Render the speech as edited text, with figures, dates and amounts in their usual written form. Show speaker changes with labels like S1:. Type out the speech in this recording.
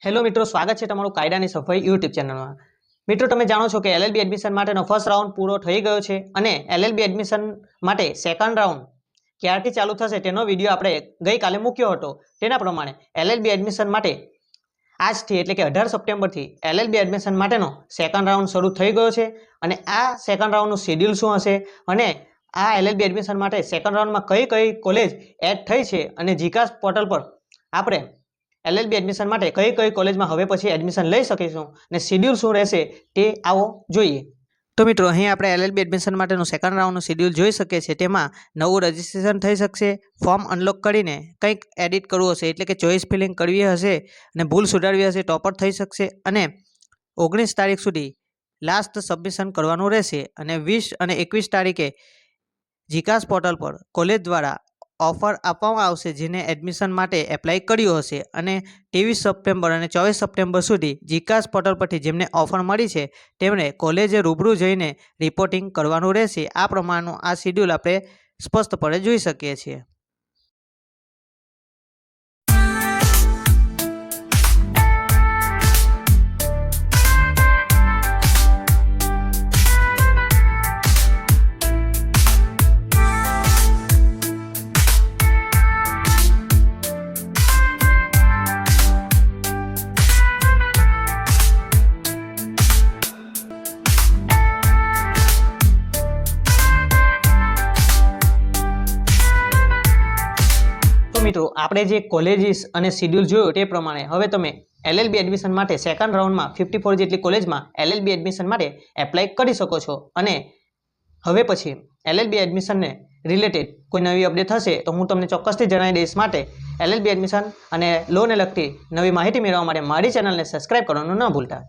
S1: Hello મિત્રો, સ્વાગત છે તમારું કાયદાની સફાઈ યુટ્યુબ ચેનલમાં। મિત્રો, તમે જાણો છો કે એલએલબી એડમિશન માટેનો ફર્સ્ટ રાઉન્ડ પૂરો થઈ ગયો છે અને એલએલબી એડમિશન માટે સેકન્ડ રાઉન્ડ ક્યારથી ચાલુ થશે તેનો વિડીયો આપણે ગઈકાલે મૂક્યો હતો। તેના પ્રમાણે એલએલબી એડમિશન માટે આજથી એટલે કે 18 સપ્ટેમ્બરથી એલએલબી એડમિશન માટેનો સેકન્ડ રાઉન્ડ શરૂ થઈ ગયો છે અને આ સેકન્ડ રાઉન્ડનું શેડ્યુલ શું હશે અને આ એલએલબી એડમિશન માટે સેકન્ડ રાઉન્ડમાં કઈ કઈ કોલેજ એડ થઈ છે અને જીકાસ પોર્ટલ પર આપણે એલએલબી એડમિશન માટે કઈ કઈ કોલેજમાં હવે પછી એડમિશન લઈ શકીશું અને શેડ્યુલ શું રહેશે તે આવો જોઈએ। તો મિત્રો, અહીં આપણે એલએલબી એડમિશન માટેનું સેકન્ડ રાઉન્ડનું શેડ્યુલ જોઈ શકીએ છીએ। તેમાં નવું રજિસ્ટ્રેશન થઈ શકશે, ફોર્મ અનલોક કરીને કંઈક એડિટ કરવું હશે એટલે કે ચોઇસ ફિલિંગ કરવી હશે અને ભૂલ સુધારવી હશે તો પણ થઈ શકશે અને 19 તારીખ સુધી લાસ્ટ સબમિશન કરવાનું રહેશે અને 20 અને 21 તારીખે જીકાસ પોર્ટલ પર કોલેજ દ્વારા ઓફર આપવામાં આવશે જેને એડમિશન માટે એપ્લાય કર્યું હશે અને 23 સપ્ટેમ્બર અને 24 સપ્ટેમ્બર સુધી જીકાસ પોર્ટલ પરથી જેમને ઓફર મળી છે તેમણે કોલેજે રૂબરૂ જઈને રિપોર્ટિંગ કરવાનું રહેશે। આ પ્રમાણનું આ શેડ્યુલ આપણે સ્પષ્ટપણે જોઈ શકીએ છીએ। મિત્રો, આપણે જે કોલેજીસ અને શેડ્યુલ જોયું તે પ્રમાણે હવે તમે એલએલબી એડમિશન માટે સેકન્ડ રાઉન્ડમાં 54 જેટલી કોલેજમાં એલએલબી એડમિશન માટે એપ્લાય કરી શકો છો અને હવે પછી એલએલબી એડમિશનને રિલેટેડ કોઈ નવી અપડેટ થશે તો હું તમને ચોક્કસથી જણાવી દઈશ। માટે એલએલબી એડમિશન અને લોને લગતી નવી માહિતી મેળવવા માટે મારી ચેનલને સબસ્ક્રાઇબ કરવાનું ન ભૂલતા।